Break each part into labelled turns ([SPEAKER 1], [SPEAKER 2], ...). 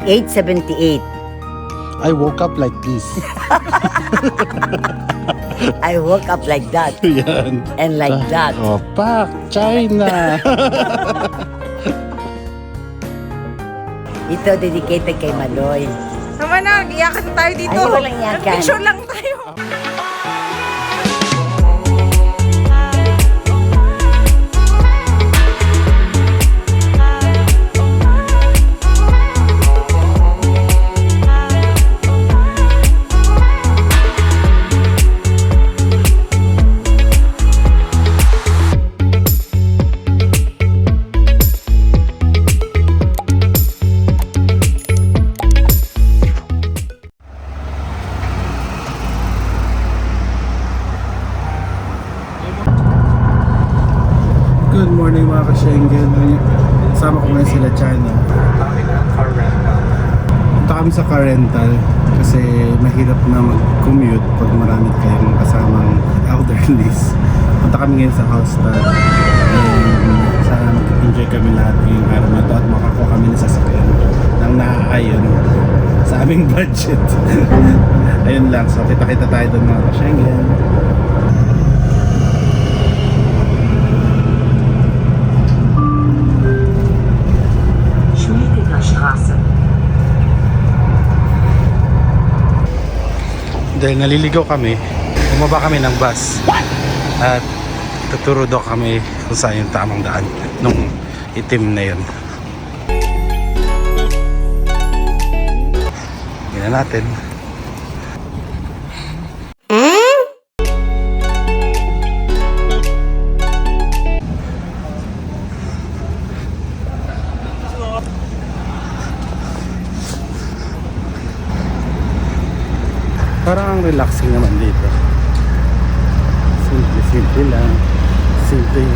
[SPEAKER 1] 8:78.
[SPEAKER 2] I woke up like this.
[SPEAKER 1] I woke up like that
[SPEAKER 2] Yan.
[SPEAKER 1] and like that.
[SPEAKER 2] Oh, pak, China.
[SPEAKER 1] Ito dedicated kay Maloy.
[SPEAKER 3] Naman na, iyakan tayo dito.
[SPEAKER 1] Ay, walang iyakan.
[SPEAKER 3] Picture lang tayo.
[SPEAKER 2] Good morning mga ka-Schengen. Kasama ko ngayon sila China. Punta kami sa car rental kasi mahirap na mag-commute pag marami kayong kasamang elderlies. Punta kami ngayon sa Hallstatt. And sana mag-enjoy kami lahat ngayong araw na ito at makakuha kami ng sasakyan nang naaayon sa aming budget. Ayun lang. So kita-kita tayo doon mga ka-Schengen. Dahil naliligaw kami, bumaba kami ng bus at tuturo daw kami kung saan yung tamang daan nung itim na yun. Tingnan natin. Parang ang relaxing naman dito. Simple lang. Simple.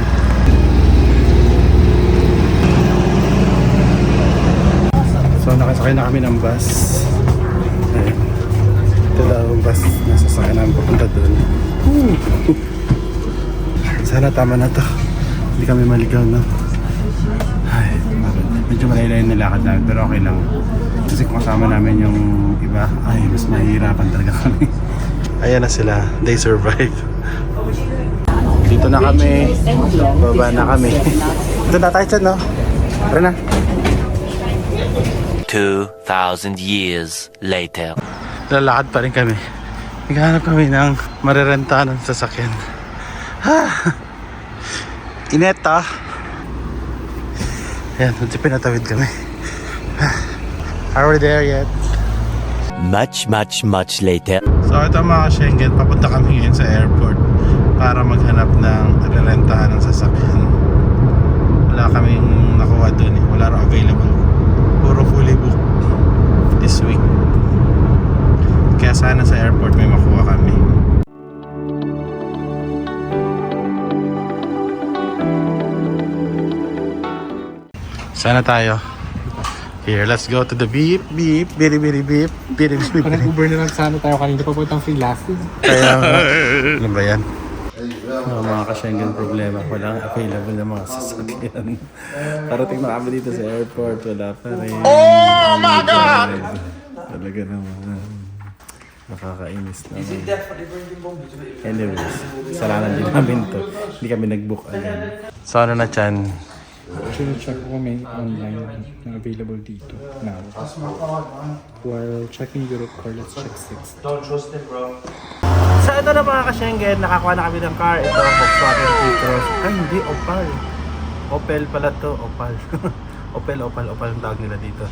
[SPEAKER 2] So nakasakay na kami ng bus. Ayan. Ito daw ang bus na sasakay namin papunta doon. Sana tama na to. Hindi kami maligaw na. Ay, medyo malaylay yung nilakad namin pero okay lang. Kasi kung kasama namin yung iba, ay mas mahihirapan talaga kami. Ayan na sila, they survive. Dito na kami, baba na kami. Ito na tayo dyan, no? Tara na.
[SPEAKER 4] 2,000 years later.
[SPEAKER 2] Lalakad pa rin kami. Naghahanap kami ng marerentahan ng sasakyan. Init, ah. Ayan, hindi pinatawid kami. Are we there yet?
[SPEAKER 4] Much later.
[SPEAKER 2] So ito mga Schengen, papunta kami ngayon sa airport para maghanap ng rerentahan ng sasakyan. Wala kaming nakuha dun eh. Wala rin available. Puro fully booked this week. Kaya sana sa airport may makuha kami. Sana tayo. Here, let's go to the beep, beep, biri, biri, beep, biri, biri, biri.
[SPEAKER 5] Nag-Uber na lang sana tayo kanina papuntang Philippines.
[SPEAKER 2] Kaya, ano ba yan? Mga ka-Schengen problema, walang available na mga sasakyan. Parating na kami dito sa airport, wala pa rin. Oh my God! Talaga naman. Nakakainis naman. Anyways, salanan din namin to. Hindi kami nag-book agad. So ano na Chan?
[SPEAKER 5] Actually, check ko may online na available dito now. While checking Europe car, let's check 6.
[SPEAKER 2] So ito na mga ka-Schengen, nakakuha na kami ng car. Ito, Volkswagen T-Cross. Ay hindi, Opal. Opel pala to, Opal. Opel ang tawag nila dito.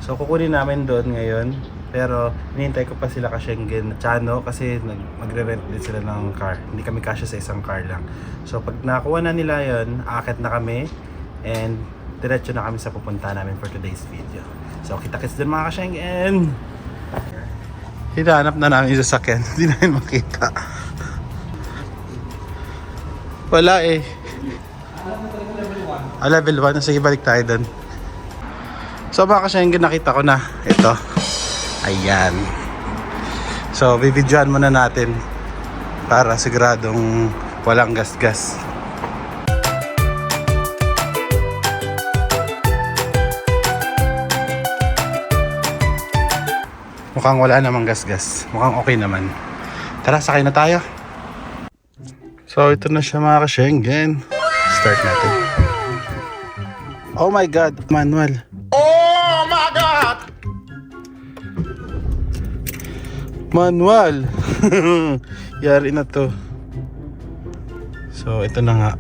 [SPEAKER 2] So kukunin namin doon ngayon. Pero hinihintay ko pa sila ka-Schengen Chano kasi magre-rent din sila ng car. Hindi kami kasya sa isang car lang. So pag nakuha na nila yon, aakit na kami. And diretso na kami sa pupunta namin for today's video. So kita-kits din mga ka-Schengen. Hinahanap na namin yung sasakyan. Hindi namin makita. Wala eh. Level 1. Sige, balik tayo doon. So mga ka-Schengen, nakita ko na. Ito. Ayan. So bibidyoan muna natin para siguradong walang gas-gas. Mukhang wala namang gasgas. Mukhang okay naman. Tara, sakay na tayo. So, ito na siya mga ka-Schengen. Start natin. Oh my God, manual. Oh my God! Manual. Yari na to. So, ito na nga.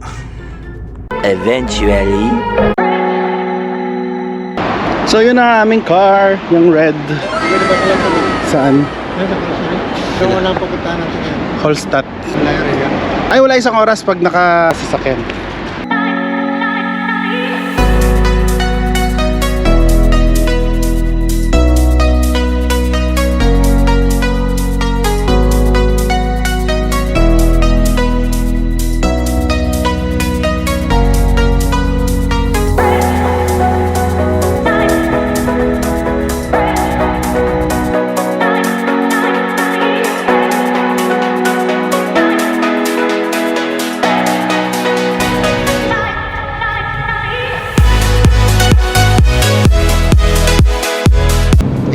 [SPEAKER 4] Eventually.
[SPEAKER 2] So, yun ang aming car. Yung red. Saan?
[SPEAKER 6] Kung walang pupuntahan natin yan.
[SPEAKER 2] Holstadt.
[SPEAKER 6] Wala yung rin yan.
[SPEAKER 2] Ay, wala isang oras pag nakasasakyan.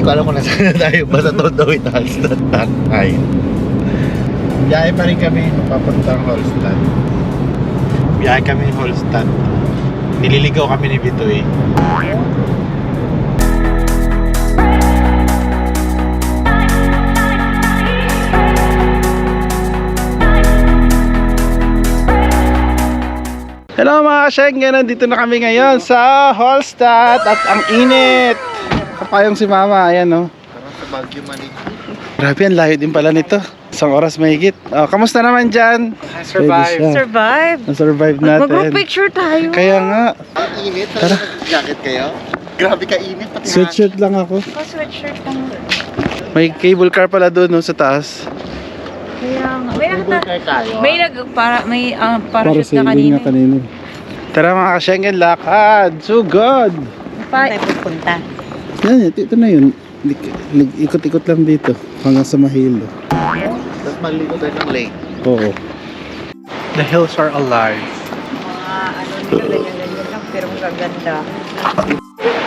[SPEAKER 6] Hindi ko alam kung nasaan na tayo. Basta totoo Hallstatt tayo. Biyahe pa rin kami papuntang Hallstatt. Biyahe kami ng Hallstatt. Nililigaw kami ni Bitoy.
[SPEAKER 2] Hello mga ka-Schengen, nandito na kami ngayon sa Hallstatt at ang init. Kapayong si Mama, ayan no.
[SPEAKER 6] Parang sa Baguio Manila.
[SPEAKER 2] Grabe, ang layo din pala nito. Isang oras mahigit. Oh, kamusta naman dyan?
[SPEAKER 5] Survive.
[SPEAKER 3] Survive.
[SPEAKER 2] Na-survive natin.
[SPEAKER 3] Mag-group picture tayo.
[SPEAKER 2] Kaya nga,
[SPEAKER 6] Ang init. Tara. Jacket kayo? Grabe ka init. Pati
[SPEAKER 2] sweatshirt lang ako.
[SPEAKER 3] Sweatshirt lang.
[SPEAKER 2] May cable car pala doon no, sa taas.
[SPEAKER 3] Kaya nga. May
[SPEAKER 6] hangin tayo.
[SPEAKER 3] may parachute na kanina.
[SPEAKER 2] kanina. Tara mga ka-Schengen, lakad. So good.
[SPEAKER 3] Tayo pupunta.
[SPEAKER 2] Yan, ito na yun. Ikot-ikot lang dito hanggang sa Mahilo.
[SPEAKER 6] Tapos maligo tayo ng lake.
[SPEAKER 2] Oo.
[SPEAKER 5] The hills are alive.
[SPEAKER 3] Ganyan lang, pero ang gaganda.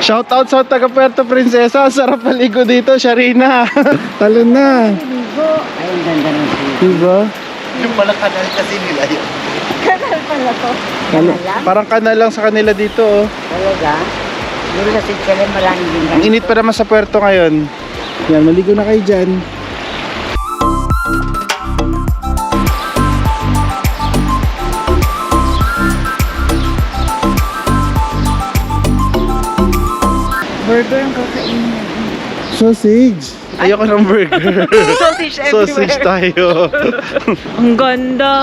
[SPEAKER 2] Shoutout sa taga Puerto Princesa. Sarap paligo dito, Sharina. Talo na.
[SPEAKER 1] Ay, ang ganda ng view.
[SPEAKER 2] Diba?
[SPEAKER 6] Yung pala kanal kasi nila yun.
[SPEAKER 3] Kanal pala to.
[SPEAKER 2] Parang kanal lang sa kanila dito. Oh.
[SPEAKER 1] Talaga? Doon na si Chile, maraming din
[SPEAKER 2] Ang init pa naman sa Puerto ngayon. Yan, maligo na kayo dyan.
[SPEAKER 3] Burger ang kakainin.
[SPEAKER 2] Sausage. Ayoko ng burger.
[SPEAKER 3] Sausage
[SPEAKER 2] Sausage tayo.
[SPEAKER 3] Ang ganda.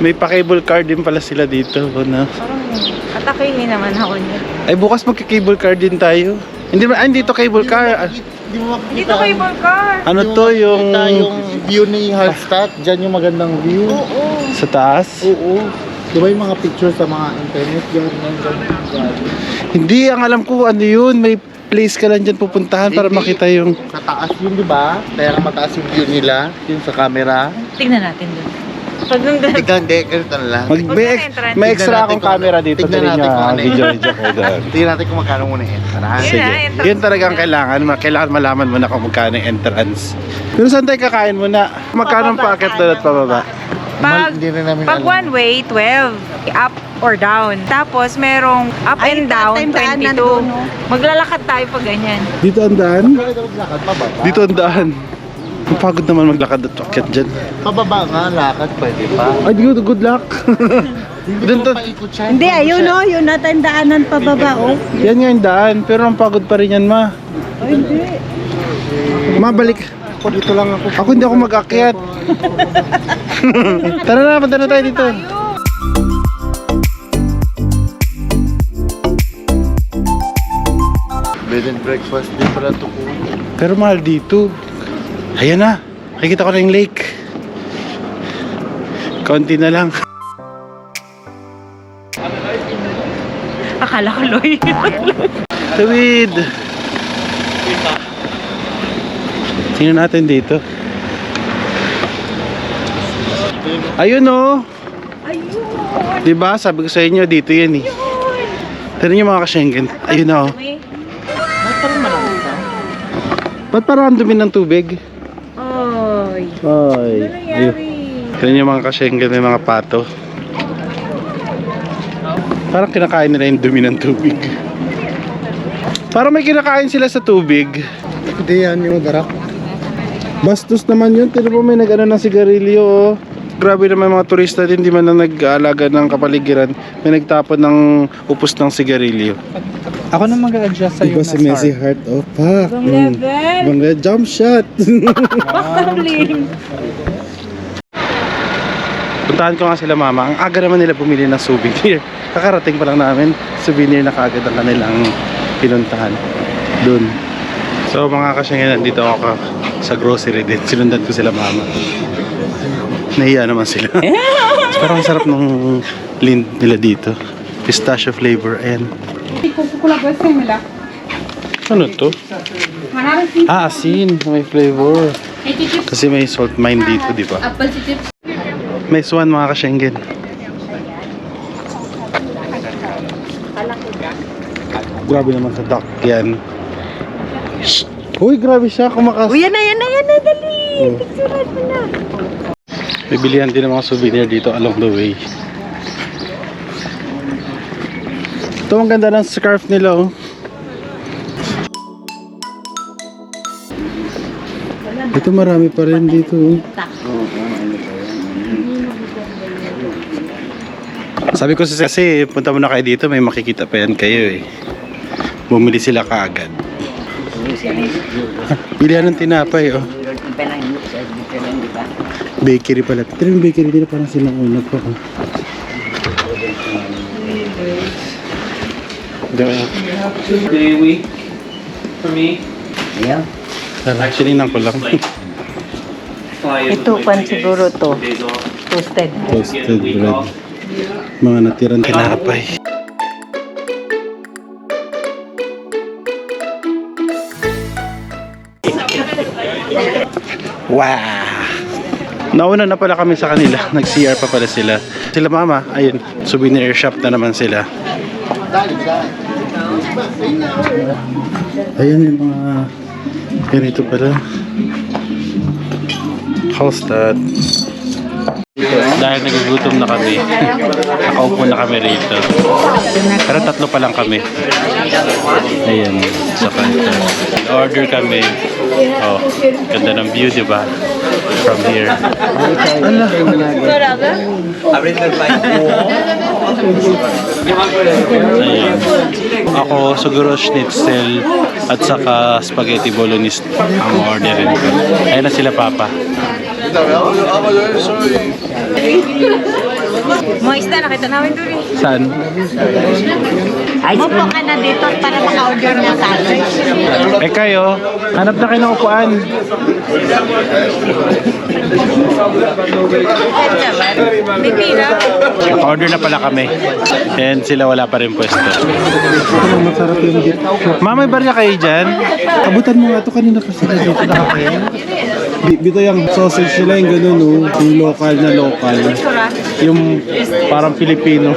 [SPEAKER 2] May pa-cable car din pala sila dito. Na.
[SPEAKER 3] Parang atakihin naman ako niya.
[SPEAKER 2] Ay, bukas magka-cable car din tayo. Hindi dito cable car.
[SPEAKER 6] Hindi mo makikita.
[SPEAKER 3] Dito kay car.
[SPEAKER 2] Ano to yung
[SPEAKER 6] yung view ni Hallstatt. Diyan yung magandang view.
[SPEAKER 3] Oo.
[SPEAKER 2] sa taas?
[SPEAKER 6] Oo. Di ba yung mga pictures sa mga internet yan?
[SPEAKER 2] Hindi, ang alam ko ano yun. May place ka lang dyan pupuntahan para
[SPEAKER 6] Hindi.
[SPEAKER 2] makita yung...
[SPEAKER 6] Sa taas yun, di ba? Kaya nga mataas yung view nila. Yung sa camera.
[SPEAKER 3] Tignan natin doon. Pag nandun.
[SPEAKER 6] Tignan, hindi. Ganito na lang.
[SPEAKER 2] May extra
[SPEAKER 6] Tignan
[SPEAKER 2] akong
[SPEAKER 6] natin kung
[SPEAKER 2] camera
[SPEAKER 6] ano.
[SPEAKER 2] dito.
[SPEAKER 6] Tignan
[SPEAKER 2] Dali
[SPEAKER 6] natin
[SPEAKER 2] nyo,
[SPEAKER 6] kung ano yun.
[SPEAKER 2] video ko doon.
[SPEAKER 6] Tignan natin kung magkano muna yung entrance.
[SPEAKER 3] Yun
[SPEAKER 2] Sige,
[SPEAKER 3] na, entrance
[SPEAKER 2] yun talaga ang
[SPEAKER 3] muna.
[SPEAKER 2] kailangan. Kailangan malaman mo na kung magkano yung entrance. Pero saan tayo kakain muna? Magkano ang packet doon at pababa?
[SPEAKER 3] Pag,
[SPEAKER 6] Hindi rin namin
[SPEAKER 3] pag
[SPEAKER 6] alam.
[SPEAKER 3] one way, 12. Up or down. Tapos merong up and down, 22. Maglalakad tayo pag ganyan.
[SPEAKER 2] Dito ang daan?
[SPEAKER 6] Maglakad, pababa.
[SPEAKER 2] Dito ang daan. Ang pagod naman maglakad at akyat dyan.
[SPEAKER 6] Pababa nga, lakad, pwede pa.
[SPEAKER 2] Ay, good luck.
[SPEAKER 6] Hindi
[SPEAKER 2] Doon
[SPEAKER 6] ko
[SPEAKER 2] to-
[SPEAKER 6] paikot siya.
[SPEAKER 1] Hindi, ayun o, yun natin daanan pababa o.
[SPEAKER 2] Yan nga yung daan, pero ang pagod pa rin yan, ma.
[SPEAKER 1] Ay, hindi.
[SPEAKER 2] Mabalik.
[SPEAKER 6] Ako dito lang ako.
[SPEAKER 2] Ako hindi ako mag-akyat. Tara na, punta na tayo dito.
[SPEAKER 6] Bed and breakfast din pala ito po.
[SPEAKER 2] Pero mahal dito. Ayan na, nakikita ko na yung lake. Konti na lang.
[SPEAKER 3] Akala ko Loy.
[SPEAKER 2] Tawid. Tingnan natin dito. Ayun o.
[SPEAKER 3] Ayun.
[SPEAKER 2] Diba? Sabi ko sa inyo, dito yan eh. Tignan nyo mga ka-Schengen. Ayun o. Ba't parang ang dumi ng tubig?
[SPEAKER 3] Ay.
[SPEAKER 2] Ay.
[SPEAKER 3] Ano nangyari?
[SPEAKER 2] Yan yung mga kasyenggan, may mga pato. Parang kinakain nila yung dumi ng tubig. Parang may kinakain sila sa tubig.
[SPEAKER 6] Hindi yan yung darak.
[SPEAKER 2] Bastos naman yun. Tino po may nag-ano ng sigarilyo. Oh. Grabe naman mga turista din. Di man na nag-aalaga ng kapaligiran. May nagtapon ng upos ng sigarilyo.
[SPEAKER 5] Ako na mag-a-adjust sa
[SPEAKER 6] Iba
[SPEAKER 5] yung
[SPEAKER 6] si Messi Heart of Pack.
[SPEAKER 3] Ibang level.
[SPEAKER 6] Ibang jump shot.
[SPEAKER 3] Pakaling.
[SPEAKER 2] Puntahan ko nga sila mama. Ang aga naman nila bumili ng souvenir. Kakarating pa lang namin. Souvenir na kaagad ang kanilang pinuntahan. Doon. So mga kasyenggan, nandito ako sa grocery din. Sinundan ko sila mama. Nahiya naman sila. So, parang sarap ng lint nila dito. Pistachio flavor. Ayan. Ano to? Ah, asin. May flavor. Kasi may salt mine dito, di ba? May swan mga kasyenggen. Grabe naman sa duck yan. Uy, grabe siya. Kumakas.
[SPEAKER 3] Uy, yan na, dali.
[SPEAKER 2] Oh.
[SPEAKER 3] Picturean mo na.
[SPEAKER 2] Bibilihan din ng mga souvenir dito along the way. Ito ang ganda ng scarf nila oh. Ito marami pa rin dito oh. Sabi ko kasi punta muna kayo dito, may makikita pa yan kayo eh. Bumili sila kaagad. Bilihan ng tinapay oh.
[SPEAKER 1] Iba lang yung sa dito lang, di ba?
[SPEAKER 2] Bakery pala. Pero yung bakery dito parang silang unag pa oh.
[SPEAKER 7] Day a week for me.
[SPEAKER 1] Ayaw.
[SPEAKER 2] Actually nang ko lang.
[SPEAKER 1] Ito, pan siguro to.
[SPEAKER 7] Days off.
[SPEAKER 1] Toasted.
[SPEAKER 2] Toasted bread. Mga natirang tinapay. Wow! Nauna na pala kami sa kanila. Nag-CR pa pala sila. Sila mama, ayun, souvenir shop na naman sila. Ayan yung mga ganito pala. Hallstatt. Dahil nagugutom na kami, nakaupo na kami rito. Pero tatlo pa lang kami. Ayan, sa kanta. Order kami. Oh, ganda ng view, di ba? From here. Ala. Ayan. Ako, siguro schnitzel at saka spaghetti bolognese ang orderin ko. Ayan na sila, Papa.
[SPEAKER 3] Mga isda, nakita namin doon eh.
[SPEAKER 2] Saan?
[SPEAKER 1] Mupo ka na dito para maka-order na salad.
[SPEAKER 2] Eh kayo, hanap na kayo ng upuan.
[SPEAKER 3] May pila.
[SPEAKER 2] Naka-order na pala kami. And sila wala pa rin pwesto. Masarap yung dito. Mama, may barya kayo dyan? Abutan mo nga ito kanina kasi dito nakakain. Dito yung sausage nila yung gano'n, no? Yung local na local. Yung parang Pilipino.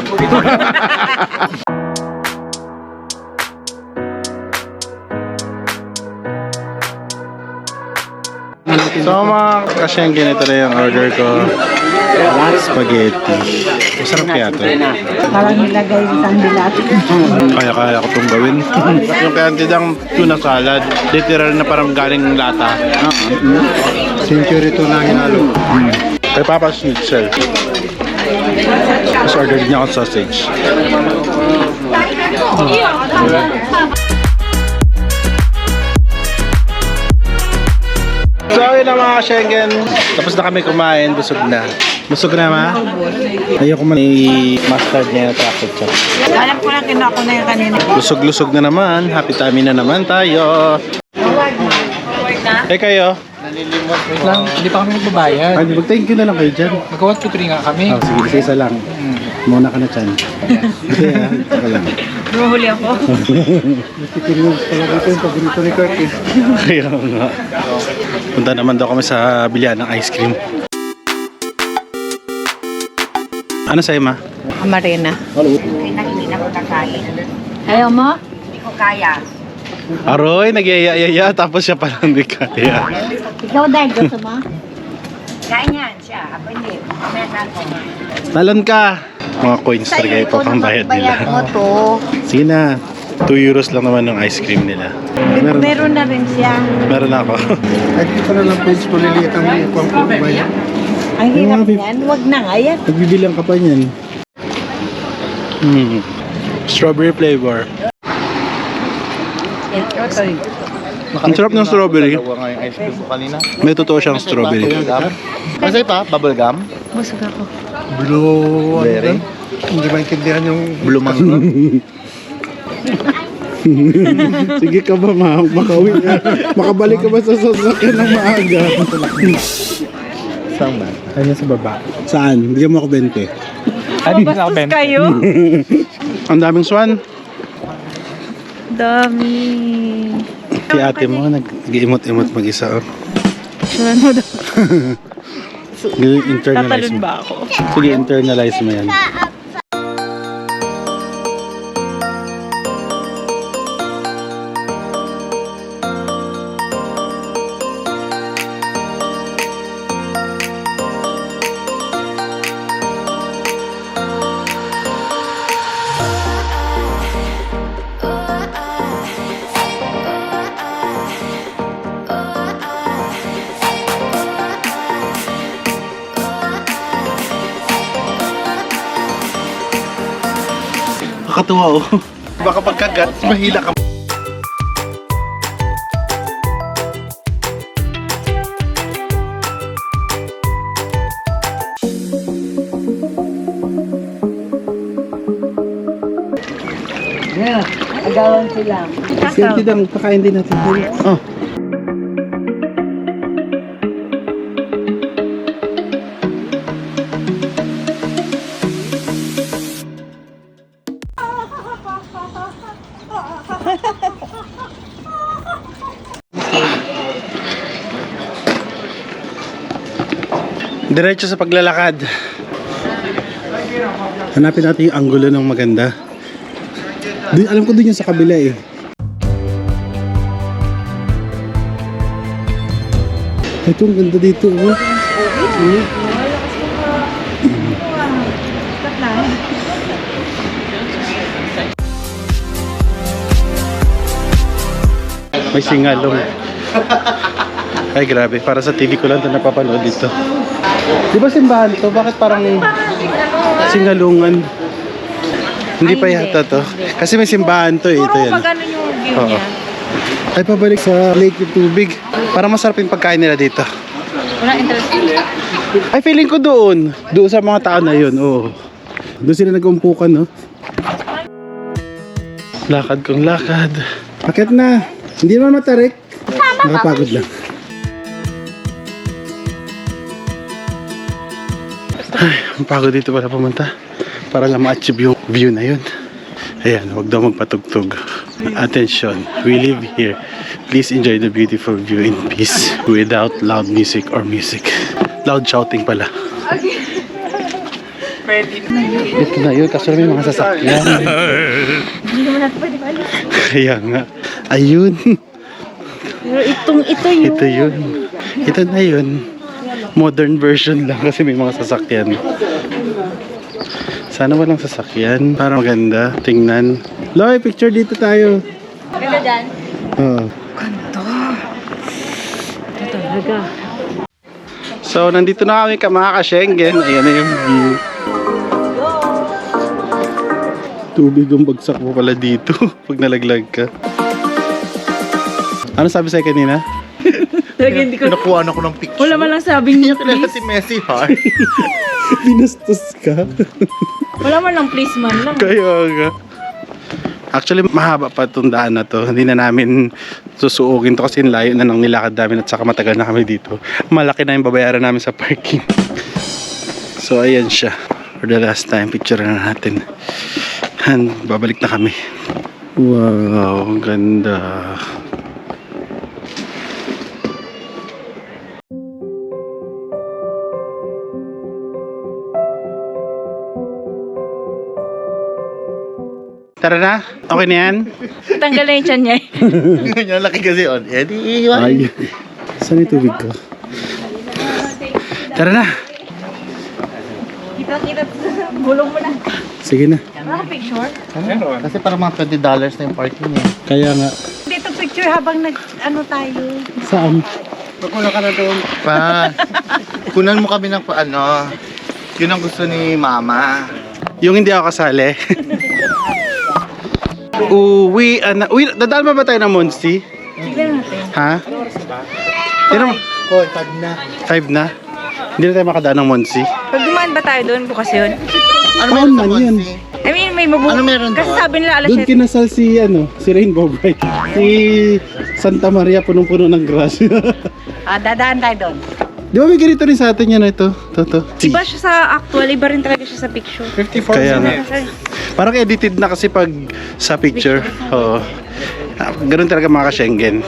[SPEAKER 2] So mga kasyenggen, ito na yung order ko. Spaghetti. Masarap kaya ito.
[SPEAKER 1] Parang nilagay sa sandilat.
[SPEAKER 2] Kaya ko itong gawin. Yung kantidang tuna salad, literal na parang galing lata.
[SPEAKER 6] Century to na hinalo.
[SPEAKER 2] Kay Papa Schnitzel. Tapos order niya akong sausage. So yun na mga Schengen. Tapos na kami kumain, busog na. Busog na ma? Ayoko man i-mustard niya na chocolate chop.
[SPEAKER 3] Alam ko lang, kinuha ko na yung kanina.
[SPEAKER 2] Lusog-lusog na naman. Happy tummy na naman tayo. Eh kayo?
[SPEAKER 5] Wait lang, hindi pa kami nagbabayad.
[SPEAKER 2] Ay, mag-thank you na lang kayo dyan.
[SPEAKER 5] Mag-1, 2, 3 nga kami.
[SPEAKER 2] Oh, sige, isa lang. Muna ka na dyan. Kasi saka lang.
[SPEAKER 3] Nuhuli ako.
[SPEAKER 2] Kaya nga. Punta naman daw kami sa bilihan ng ice cream. Ano sa'yo ma?
[SPEAKER 3] Amarena.
[SPEAKER 1] Hindi na ako nakain.
[SPEAKER 3] Ayaw mo?
[SPEAKER 1] Hindi ko kaya.
[SPEAKER 2] Aroy, nagyayayaya tapos siya palang di kaya.
[SPEAKER 1] Ikaw dahil gusto mo?
[SPEAKER 3] Ganyan siya. Ako hindi.
[SPEAKER 2] Talon ka! Mga coins talaga
[SPEAKER 1] Sa'yo, ikaw na
[SPEAKER 2] ipapambayad
[SPEAKER 1] magbayad
[SPEAKER 2] nila.
[SPEAKER 1] mo to.
[SPEAKER 2] Sige na. 2 euros lang naman ng ice cream nila.
[SPEAKER 1] Meron na rin siya.
[SPEAKER 2] Meron na ako.
[SPEAKER 6] Ay, di ko na lang pwede ko liliit ang ikuang ko ba yan?
[SPEAKER 1] Ang hirap yan. Wag na nga yan.
[SPEAKER 2] Nagbibilang ka pa niyan. Strawberry flavor. Ang sarap ng strawberry.
[SPEAKER 6] Dalawa nga yung ice cream ko kanina.
[SPEAKER 2] May totoo siyang strawberry.
[SPEAKER 6] Masay pa? Bubble gum?
[SPEAKER 1] Busog ako.
[SPEAKER 6] Blue. Berry? Hindi maintindihan yung blue mango.
[SPEAKER 2] Sige ka ba, makauwi na. Makabalik ka ba sa sasakyan ng maaga?
[SPEAKER 6] Saan ba?
[SPEAKER 2] Ayun sa baba. Saan? Bigyan mo ako 20.
[SPEAKER 3] Bastos kayo.
[SPEAKER 2] Ang daming swan.
[SPEAKER 3] Dami.
[SPEAKER 2] Si ate mo, nag-iimot-imot mag-isa. Oh.
[SPEAKER 3] Picturean mo daw.
[SPEAKER 2] Internalize
[SPEAKER 3] Tatalon
[SPEAKER 2] mo.
[SPEAKER 3] ba ako?
[SPEAKER 2] Sige, internalize mo yan. Nakakatuwa oh. Baka pagkagat, mahila ka.
[SPEAKER 1] Agawan sila.
[SPEAKER 2] Sige, dang pakain din natin. Oh. Diretso sa paglalakad. Hanapin natin yung anggulo ng maganda. Alam ko dun yung sa kabila eh. Ito ang ganda dito oh. May singalong. Ay grabe, para sa TV ko lang ito napapanood dito. Di ba simbahan to? Bakit parang singalungan? Hindi pa yata to. Kasi may simbahan to eh. Ito
[SPEAKER 3] Puro
[SPEAKER 2] yan.
[SPEAKER 3] magano yung view
[SPEAKER 2] Oo.
[SPEAKER 3] niya.
[SPEAKER 2] Ay pabalik sa lake yung tubig. Para masarap yung pagkain nila dito.
[SPEAKER 3] Wala interest.
[SPEAKER 2] Ay feeling ko doon. Doon sa mga tao na yun. Oo. Doon sila nag-umpukan no. Lakad kong lakad. Bakit na? Hindi naman matarik. Nakapagod lang. Ay, ang pagod dito pala pumunta. Para lang ma-achieve yung view na yun. Ayan, huwag daw magpatugtog. Attention, we live here. Please enjoy the beautiful view in peace without loud music or music. Loud shouting pala. Dito na yun, kaso may mga sasakyan.
[SPEAKER 1] Hindi naman natin pwede balik.
[SPEAKER 2] Kaya nga. Ayun.
[SPEAKER 1] Pero ito yun.
[SPEAKER 2] Ito yun. Ito na yun. Modern version lang kasi may mga sasakyan. Sana walang sasakyan para maganda. Tingnan. Loy, picture dito tayo.
[SPEAKER 1] Ganda dyan.
[SPEAKER 2] Oo.
[SPEAKER 1] Ito talaga.
[SPEAKER 2] So, nandito na kami mga ka-Schengen. Ayan na yung view. Tubig ang bagsak mo pala dito pag nalaglag ka. Ano sabi sa'yo kanina?
[SPEAKER 3] Talaga hindi ko...
[SPEAKER 6] Pinakuhaan ako ng picture.
[SPEAKER 3] Wala man lang sabing niya,
[SPEAKER 6] Kilala
[SPEAKER 3] please.
[SPEAKER 6] si Messi, heart.
[SPEAKER 2] Binastos ka.
[SPEAKER 3] Wala man lang please man lang.
[SPEAKER 2] Kaya nga. Actually, mahaba pa itong daan na to. Hindi na namin susuugin to kasi layo na ng nilakad namin at saka matagal na kami dito. Malaki na yung babayaran namin sa parking. So, ayan siya. For the last time, picture na natin. And babalik na kami. Wow, ang ganda. Tara na? Okay na yan?
[SPEAKER 3] Tanggal na yung tiyan niya.
[SPEAKER 6] Yung laki kasi on. Eh, di iwan.
[SPEAKER 2] Ay. Saan yung tubig ko? Tara na.
[SPEAKER 1] Kita-kita. Bulong mo na.
[SPEAKER 2] Sige na.
[SPEAKER 1] Picture?
[SPEAKER 6] Kasi parang mga $20 na yung parking eh.
[SPEAKER 2] Kaya nga.
[SPEAKER 3] Dito picture habang tayo.
[SPEAKER 2] Saan?
[SPEAKER 6] Pa, kunan mo kami ng paano. Yun ang gusto ni mama.
[SPEAKER 2] Yung hindi ako kasali. Uwi na. Uwi, dadaan ba tayo ng Monsi?
[SPEAKER 1] Tignan natin.
[SPEAKER 2] Ha? Tira mo.
[SPEAKER 6] Hoy, tag na.
[SPEAKER 2] 5 na. Hindi na tayo makadaan ng Monsi.
[SPEAKER 3] Pag dumaan ba tayo doon bukas yun?
[SPEAKER 6] Ano
[SPEAKER 2] Oo
[SPEAKER 6] meron sa
[SPEAKER 2] man yan.
[SPEAKER 6] Monsi?
[SPEAKER 3] I mean, may mabuhay.
[SPEAKER 6] Ano meron
[SPEAKER 3] Kasi
[SPEAKER 6] doon?
[SPEAKER 3] sabi nila alas
[SPEAKER 2] Doon
[SPEAKER 3] 7.
[SPEAKER 2] kinasal si Rainbow Bright. Si Santa Maria, punong-puno ng grass.
[SPEAKER 3] Dadaan tayo doon.
[SPEAKER 2] Di ba may ganito rin sa atin yan ito? Toto.
[SPEAKER 3] Iba siya sa actual, iba rin talaga siya sa picture.
[SPEAKER 5] 54
[SPEAKER 2] Kaya nga.
[SPEAKER 5] minutes.
[SPEAKER 2] Parang edited na kasi pag sa picture. Oo. Ganun talaga mga ka-Schengen.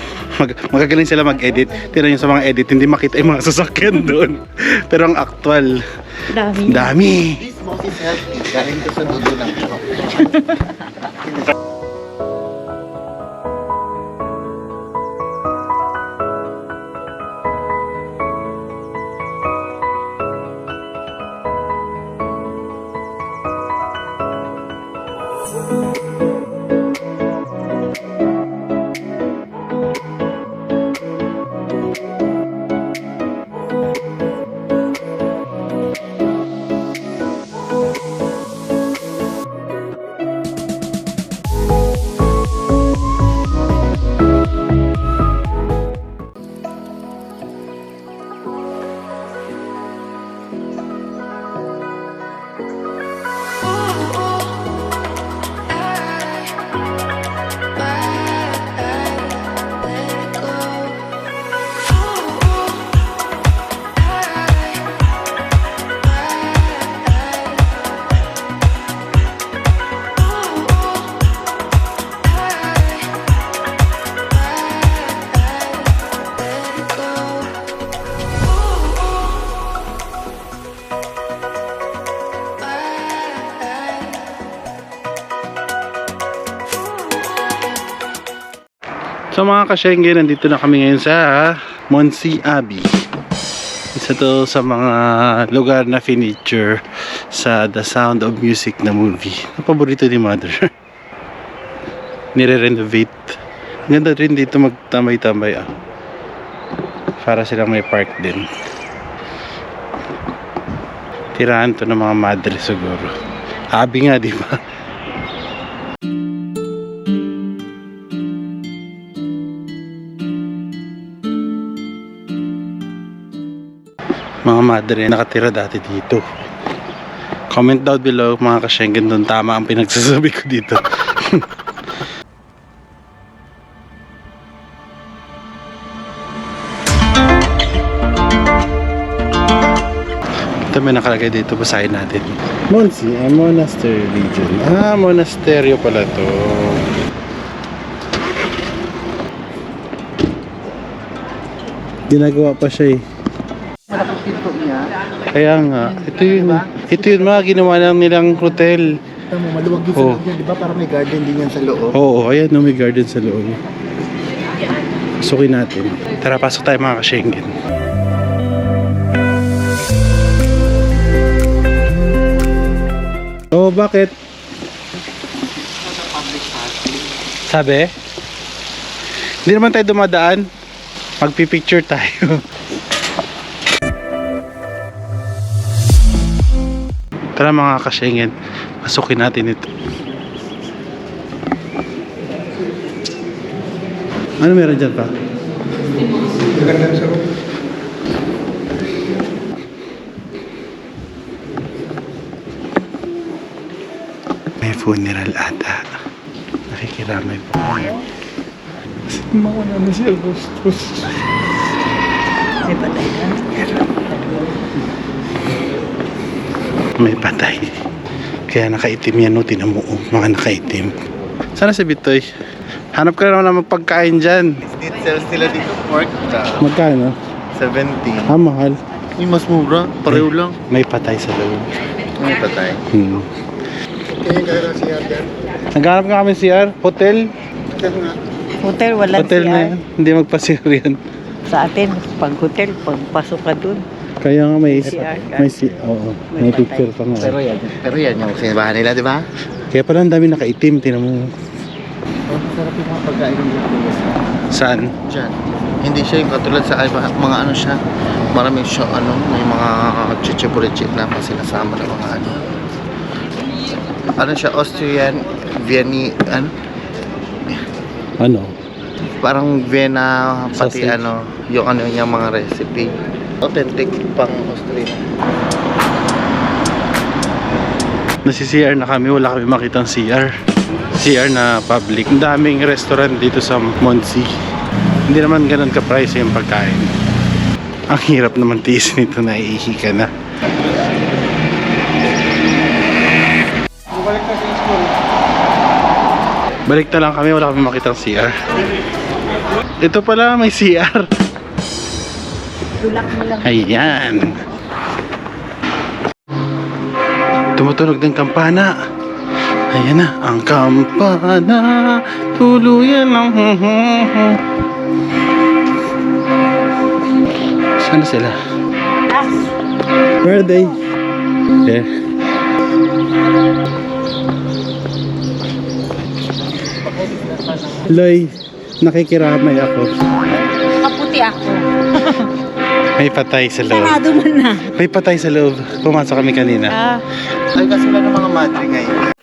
[SPEAKER 2] Magagaling sila mag-edit. Tira nyo sa mga edit, hindi makita yung mga sasakyan doon. Pero ang actual,
[SPEAKER 1] Dami.
[SPEAKER 2] dami.
[SPEAKER 6] This Monsi is healthy. Galing ko sa dugo ng chok.
[SPEAKER 2] So mga ka-Schengen, nandito na kami ngayon sa Monsi Abbey. Isa to sa mga lugar na finiture sa The Sound of Music na movie. Ang paborito ni Mother. Nire-renovate. Ganda rin dito magtambay-tambay ah. Para silang may park din. Tirahan to ng mga madre siguro. Abbey nga, di ba? Mga madre nakatira dati dito. Comment down below mga ka-Schengen doon tama ang pinagsasabi ko dito. Ito may nakalagay dito, basahin natin. Monsi, monastery region. Monasteryo pala to. Ginagawa pa siya eh. Kaya nga, ito yun mga ginawa lang nilang hotel.
[SPEAKER 6] Maluwag din sa loob niya, di ba? Parang may garden din yan sa loob.
[SPEAKER 2] Oo, ayan no, may garden sa loob. Pasukin natin. Tara, pasok tayo mga ka-Schengen. Oh, bakit? Sabi? Hindi naman tayo dumadaan. Magpipicture tayo. Tara mga ka-Schengen, pasukin natin ito. Ano meron dyan pa? May funeral ata. Nakikiramay po.
[SPEAKER 5] Mawala na si Augustus.
[SPEAKER 1] May patay na.
[SPEAKER 2] May patay. Kaya nakaitim yan, no? Tinan mo, mga nakaitim. Sana si Bitoy. Hanap ka naman ng magpagkain dyan.
[SPEAKER 6] Sales nila dito pork chop.
[SPEAKER 2] Magkano?
[SPEAKER 6] 17.
[SPEAKER 2] Mahal.
[SPEAKER 6] Yung mas mura, pareho lang.
[SPEAKER 2] May patay sa loob.
[SPEAKER 6] May patay.
[SPEAKER 2] Naghanap nga kami CR, hotel.
[SPEAKER 1] Hotel, wala
[SPEAKER 2] Hotel na yan. Hindi magpa-CR yan.
[SPEAKER 1] Sa atin, pag hotel, pagpasok ka dun.
[SPEAKER 2] Kaya nga may
[SPEAKER 1] CR ka.
[SPEAKER 2] oo, may picture pa nga.
[SPEAKER 6] Pero yan yung sinabahan nila, di ba?
[SPEAKER 2] Kaya pala ang dami nakaitim, tinan mo.
[SPEAKER 6] Oh, sarap yung mga pagkain ng dito.
[SPEAKER 2] Saan?
[SPEAKER 6] Diyan. Hindi siya yung katulad sa iba, mga ano siya. Marami siya, may mga chichiburitchit na pa sinasama ng mga ano. Ano siya, Austrian, Viennese,
[SPEAKER 2] Ano?
[SPEAKER 6] parang Vienna, pati
[SPEAKER 2] Sausage.
[SPEAKER 6] yung yung mga recipe. Authentic pang Austrian.
[SPEAKER 2] Nasi-CR na kami, wala kami makitang CR. CR na public. Ang daming restaurant dito sa Monsi. Hindi naman ganun ka-price yung pagkain. Ang hirap naman tiis nito, naiihi ka na. Balik na lang kami, wala kami makitang CR. Ito pala, may CR.
[SPEAKER 1] Tulak mo lang.
[SPEAKER 2] Ayan. Tumutunog ng kampana. Ayan na, ang kampana. Tuluyan lang. Saan na sila? Where are they? There. Loy, nakikiramay ako.
[SPEAKER 1] Kaputi ako.
[SPEAKER 2] May patay sa loob.
[SPEAKER 1] Sarado mo na.
[SPEAKER 2] May patay sa loob. Pumasok kami kanina.
[SPEAKER 6] Ay, kasi wala ng mga madre ngayon.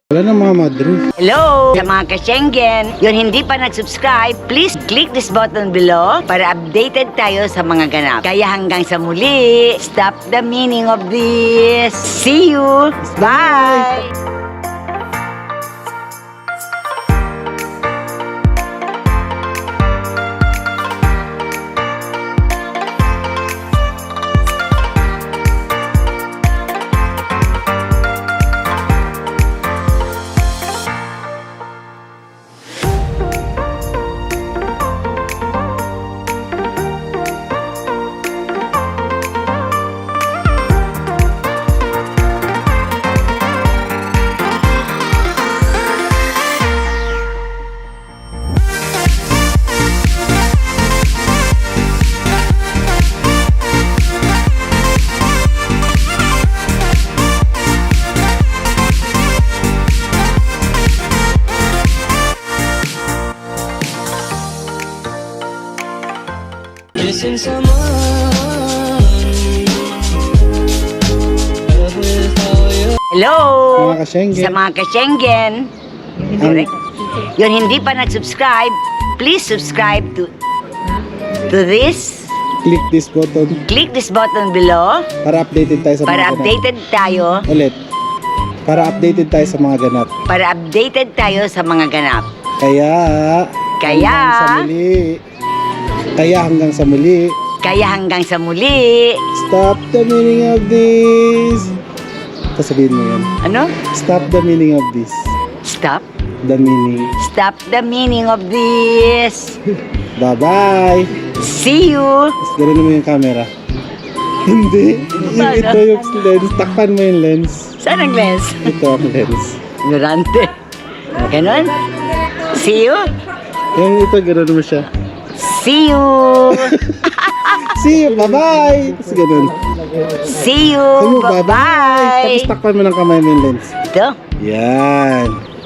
[SPEAKER 2] Wala na mga madre.
[SPEAKER 8] Hello! Sa mga ka-Schengen, yun hindi pa nag-subscribe, please click this button below para updated tayo sa mga ganap. Kaya hanggang sa muli, stop the meaning of this. See you! Bye! Hello!
[SPEAKER 2] Mga ka-Schengen.
[SPEAKER 8] Sa mga ka-Schengen, yun hindi pa nag-subscribe, please subscribe to this.
[SPEAKER 2] Click this button
[SPEAKER 8] Click this button below
[SPEAKER 2] para updated tayo sa mga
[SPEAKER 8] para
[SPEAKER 2] ganap.
[SPEAKER 8] updated tayo.
[SPEAKER 2] Ulit. Para updated tayo sa mga ganap.
[SPEAKER 8] Para updated tayo sa mga ganap.
[SPEAKER 2] Kaya hanggang sa muli. Kaya hanggang sa muli.
[SPEAKER 8] Kaya hanggang sa muli.
[SPEAKER 2] Stop the meaning of this. Sasabihin mo yan.
[SPEAKER 8] Ano?
[SPEAKER 2] Stop the meaning of this.
[SPEAKER 8] Stop.
[SPEAKER 2] The meaning.
[SPEAKER 8] Stop the meaning of this.
[SPEAKER 2] Bye-bye.
[SPEAKER 8] See you.
[SPEAKER 2] Tapos gano'n mo yung camera. Hindi. Ito yung lens. Takpan mo yung lens.
[SPEAKER 8] Saan ang lens?
[SPEAKER 2] Ito ang lens.
[SPEAKER 8] Ignorante. Ganon? See you.
[SPEAKER 2] Yung ito, gano'n mo siya.
[SPEAKER 8] See you.
[SPEAKER 2] See you. Bye-bye. Tapos gano'n.
[SPEAKER 8] See you.
[SPEAKER 2] Sabi mo,
[SPEAKER 8] Bye-bye.
[SPEAKER 2] Tapos takpan mo ng kamay mo yung lens.
[SPEAKER 8] Ito.
[SPEAKER 2] Yan.